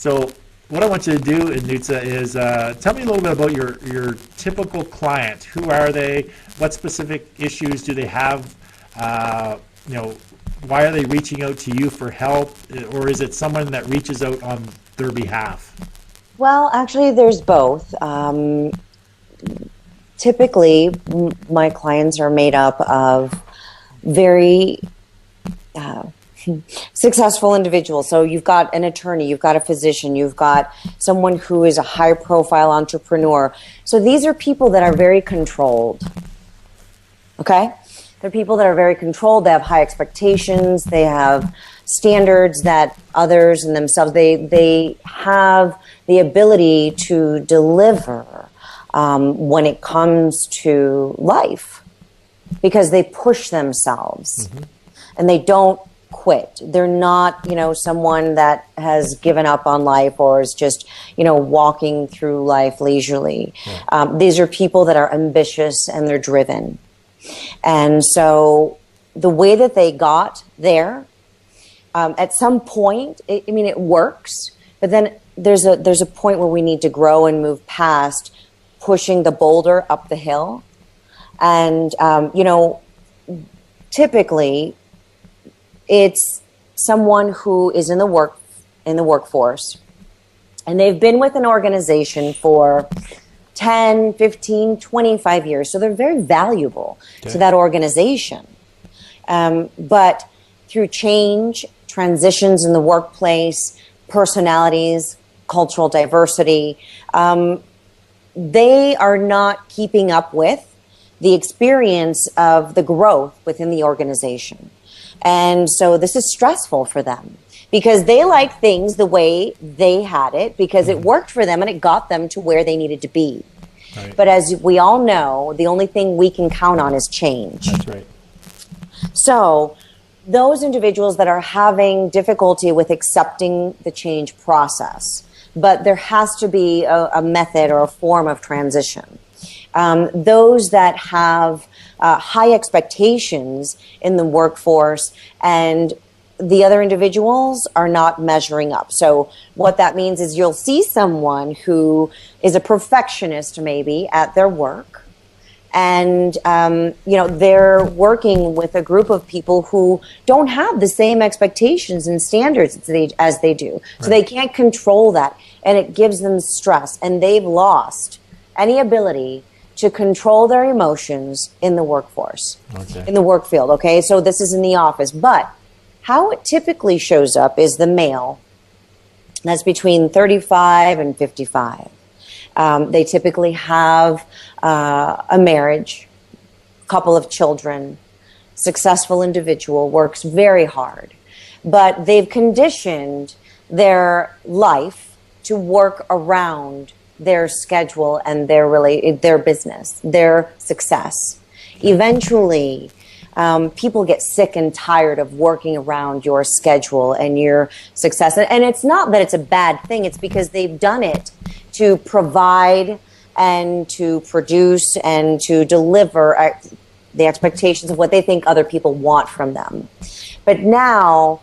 So what I want you to do, Nutsa, is tell me a little bit about your typical client. Who are they? What specific issues do they have? You know, why are they reaching out to you for help? Or is it someone that reaches out on their behalf? Well, actually, there's both. Typically, my clients are made up of very successful individuals. So you've got an attorney, you've got a physician, you've got someone who is a high-profile entrepreneur. So these are people that are very controlled. Okay? They're people that are very controlled. They have high expectations. They have standards that others and themselves, they have the ability to deliver when it comes to life because they push themselves and they don't quit. They're not, someone that has given up on life or is just, walking through life leisurely. Yeah. These are people that are ambitious and they're driven. And so the way that they got there, at some point, it works, but then there's a point where we need to grow and move past pushing the boulder up the hill. And, typically it's someone who is in the workforce and they've been with an organization for 10, 15, 25 years. So they're very valuable to that organization. But through change, transitions in the workplace, personalities, cultural diversity, they are not keeping up with the experience of the growth within the organization. And so this is stressful for them because they like things the way they had it because it worked for them and it got them to where they needed to be. Right. But as we all know, the only thing we can count on is change. That's right. So those individuals that are having difficulty with accepting the change process, but there has to be a method or a form of transition. Those that have high expectations in the workforce and the other individuals are not measuring up. So what that means is you'll see someone who is a perfectionist maybe at their work and they're working with a group of people who don't have the same expectations and standards as they do. So they can't control that and it gives them stress and they've lost any ability to control their emotions in the workforce, in the work field. Okay, so this is in the office, but how it typically shows up is the male that's between 35 and 55. They typically have a marriage, couple of children, successful individual, works very hard, but they've conditioned their life to work around their schedule and their business, their success. Eventually, people get sick and tired of working around your schedule and your success. And it's not that it's a bad thing. It's because they've done it to provide and to produce and to deliver the expectations of what they think other people want from them. But now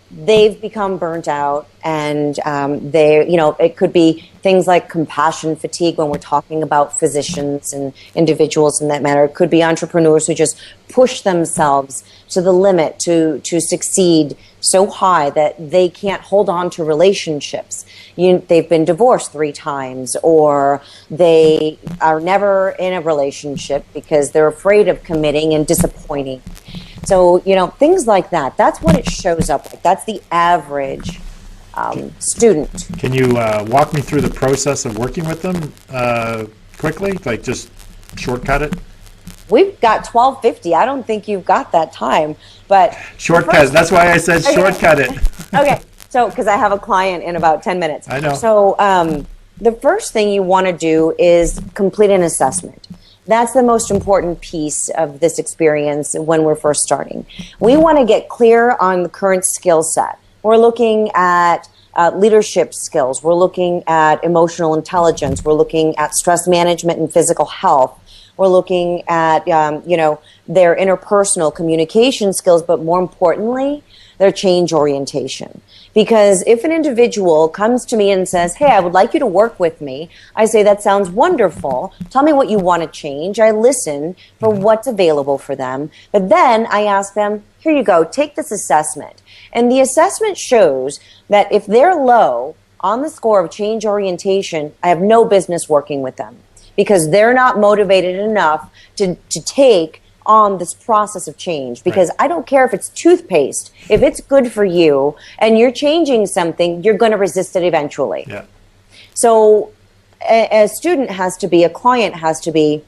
they've become burnt out and it could be things like compassion fatigue when we're talking about physicians and individuals in that manner. It could be entrepreneurs who just push themselves to the limit to succeed so high that they can't hold on to relationships. They've been divorced 3 times or they are never in a relationship because they're afraid of committing and disappointing. So, things like that, that's what it shows up like. That's the average student. Can you walk me through the process of working with them quickly? Like just shortcut it? We've got 12:50. I don't think you've got that time, but shortcut. That's why I said shortcut it. Okay. So, because I have a client in about 10 minutes. I know. So, the first thing you want to do is complete an assessment. That's the most important piece of this experience when we're first starting. We want to get clear on the current skill set. We're looking at leadership skills. We're looking at emotional intelligence. We're looking at stress management and physical health. We're looking at, their interpersonal communication skills, but more importantly, their change orientation. Because if an individual comes to me and says, hey, I would like you to work with me, I say, that sounds wonderful. Tell me what you want to change. I listen for what's available for them. But then I ask them, here you go, take this assessment. And the assessment shows that if they're low on the score of change orientation, I have no business working with them because they're not motivated enough to take on this process of change. Because I don't care if it's toothpaste, if it's good for you and you're changing something, you're going to resist it eventually. Yeah. So a student has to be, a client has to be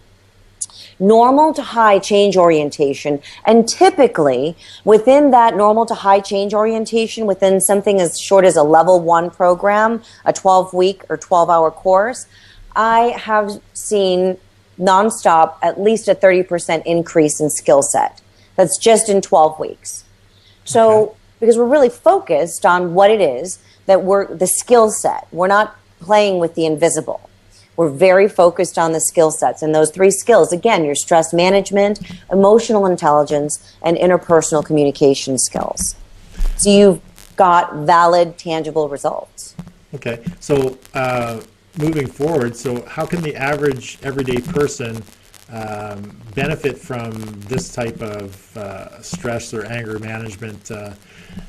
normal to high change orientation. And typically within that normal to high change orientation, within something as short as a level 1 program, a 12-week or 12-hour course, I have seen nonstop at least a 30% increase in skill set. That's just in 12 weeks. So because we're really focused on what it is that the skill set. We're not playing with the invisible. We're very focused on the skill sets. And those 3 skills, again, your stress management, emotional intelligence, and interpersonal communication skills. So you've got valid, tangible results. Okay. So moving forward, so how can the average everyday person benefit from this type of stress or anger management?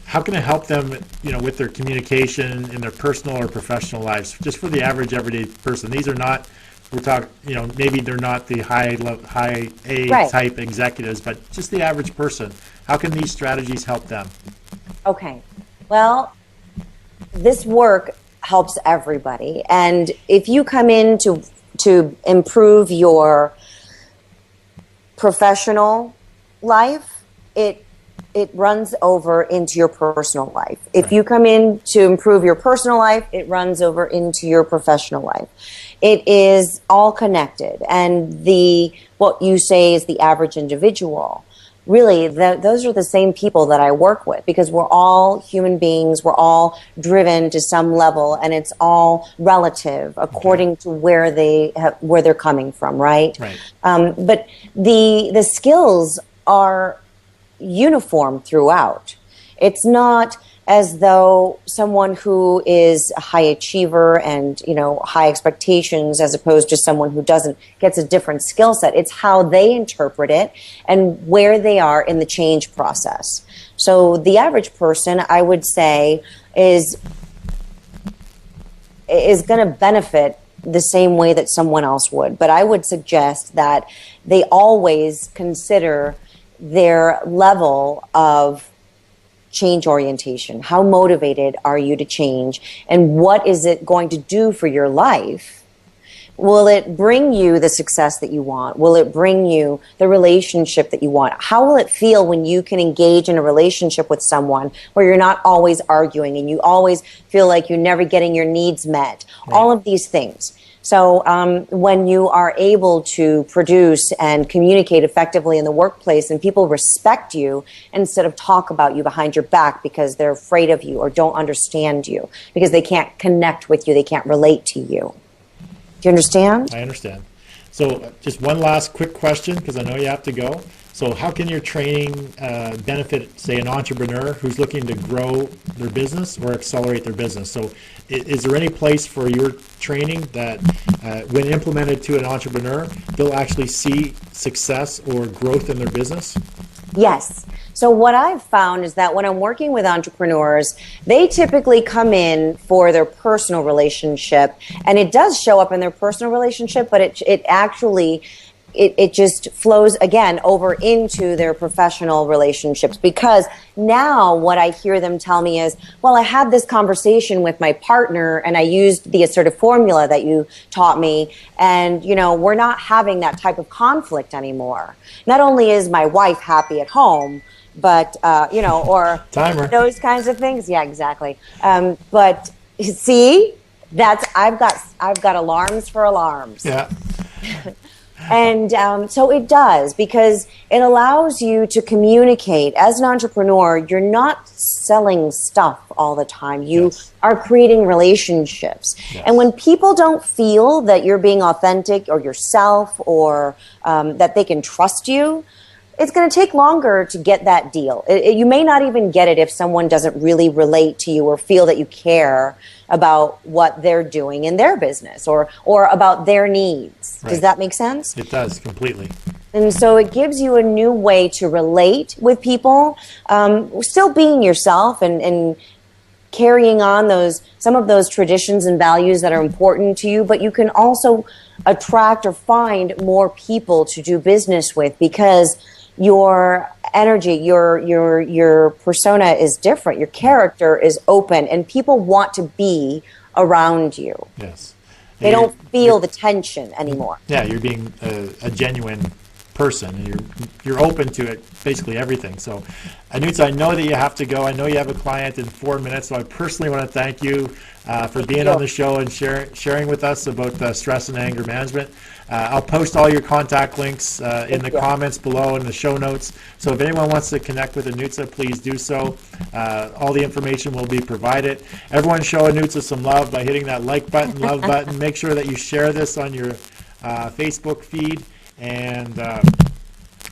How can it help them, with their communication in their personal or professional lives? Just for the average everyday person, these are not. We're talking, maybe they're not the high A type executives, but just the average person. How can these strategies help them? Okay. Well, this work helps everybody. And if you come in to improve your professional life, it runs over into your personal life. If you come in to improve your personal life, it runs over into your professional life. It is all connected. And what you say is the average individual. Really, those are the same people that I work with, because we're all human beings. We're all driven to some level, and it's all relative according to where they're coming from, right? Right. But the skills are uniform throughout. It's not as though someone who is a high achiever and high expectations as opposed to someone who doesn't gets a different skill set. It's how they interpret it and where they are in the change process. So the average person, I would say, is going to benefit the same way that someone else would. But I would suggest that they always consider their level of change orientation. How motivated are you to change? And what is it going to do for your life? Will it bring you the success that you want? Will it bring you the relationship that you want? How will it feel when you can engage in a relationship with someone where you're not always arguing and you always feel like you're never getting your needs met? Right. All of these things. So when you are able to produce and communicate effectively in the workplace and people respect you instead of talk about you behind your back because they're afraid of you or don't understand you, because they can't connect with you, they can't relate to you. Do you understand? I understand. So just one last quick question, because I know you have to go. So how can your training benefit, say, an entrepreneur who's looking to grow their business or accelerate their business? So is there any place for your training that when implemented to an entrepreneur, they'll actually see success or growth in their business? Yes. So what I've found is that when I'm working with entrepreneurs, they typically come in for their personal relationship, and it does show up in their personal relationship, but it actually just flows again over into their professional relationships, because now what I hear them tell me is, well, I had this conversation with my partner and I used the assertive formula that you taught me, and we're not having that type of conflict anymore. Not only is my wife happy at home, but or timer, those kinds of things. Yeah, exactly. But see, I've got alarms for alarms. Yeah. And so it does, because it allows you to communicate. As an entrepreneur, you're not selling stuff all the time. You are creating relationships. Yes. And when people don't feel that you're being authentic or yourself, or that they can trust you, it's going to take longer to get that deal. You may not even get it if someone doesn't really relate to you or feel that you care about what they're doing in their business or about their needs. Right. Does that make sense? It does, completely. And so it gives you a new way to relate with people, still being yourself and carrying on some of those traditions and values that are important to you, but you can also attract or find more people to do business with because your energy, your persona is different. Your character is open, and people want to be around you. Yes. They don't feel the tension anymore. Yeah, you're being a genuine person, and you're open to it, basically everything. So, Anutsa, I know that you have to go. I know you have a client in 4 minutes, so I personally want to thank you for being on the show and sharing with us about stress and anger management. I'll post all your contact links in the comments below in the show notes. So if anyone wants to connect with Anutsa, please do so. All the information will be provided. Everyone show Anutsa some love by hitting that like button, love button. Make sure that you share this on your Facebook feed. And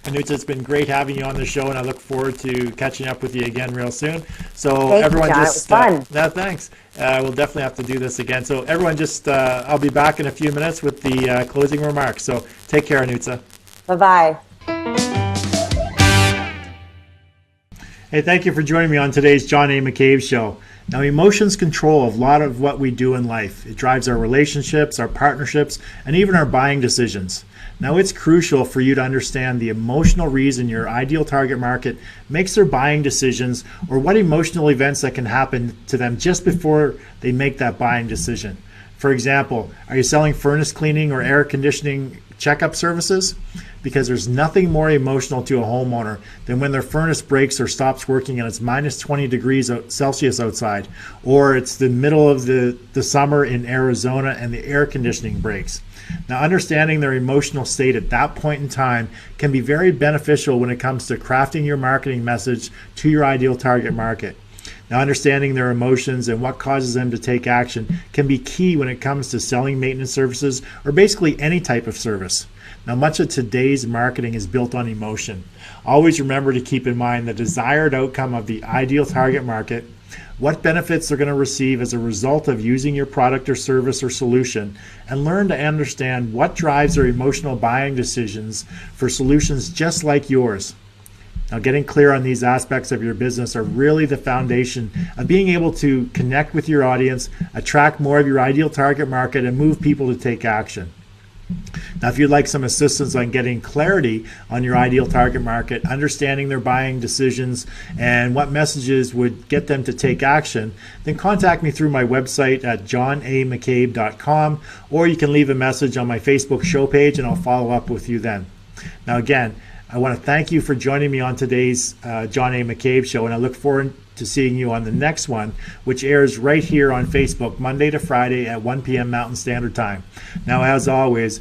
Anutsa, it's been great having you on the show, and I look forward to catching up with you again real soon. So Thank everyone, you, John. just it was fun. thanks. We'll definitely have to do this again. So everyone, just I'll be back in a few minutes with the closing remarks. So take care, Anutsa. Bye-bye. Hey, thank you for joining me on today's John A. McCabe Show. Now, emotions control a lot of what we do in life. It drives our relationships, our partnerships, and even our buying decisions. Now, it's crucial for you to understand the emotional reason your ideal target market makes their buying decisions, or what emotional events that can happen to them just before they make that buying decision. For example, are you selling furnace cleaning or air conditioning checkup services? Because there's nothing more emotional to a homeowner than when their furnace breaks or stops working and it's minus 20 degrees Celsius outside, or it's the middle of the summer in Arizona and the air conditioning breaks. Now, understanding their emotional state at that point in time can be very beneficial when it comes to crafting your marketing message to your ideal target market. Now, understanding their emotions and what causes them to take action can be key when it comes to selling maintenance services or basically any type of service. Now, much of today's marketing is built on emotion. Always remember to keep in mind the desired outcome of the ideal target market, what benefits they're going to receive as a result of using your product or service or solution, and learn to understand what drives their emotional buying decisions for solutions just like yours. Now, getting clear on these aspects of your business are really the foundation of being able to connect with your audience, attract more of your ideal target market, and move people to take action. Now, if you'd like some assistance on getting clarity on your ideal target market, understanding their buying decisions, and what messages would get them to take action, then contact me through my website at johnamccabe.com, or you can leave a message on my Facebook show page and I'll follow up with you then. Now, again, I want to thank you for joining me on today's John A. McCabe Show, and I look forward to seeing you on the next one, which airs right here on Facebook Monday to Friday at 1 p.m. Mountain Standard Time. Now, as always,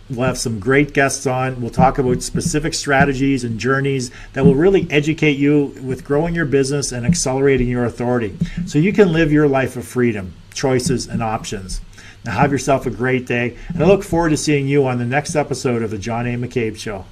we'll have some great guests on. We'll talk about specific strategies and journeys that will really educate you with growing your business and accelerating your authority so you can live your life of freedom, choices, and options. Now, have yourself a great day, and I look forward to seeing you on the next episode of the John A. McCabe Show.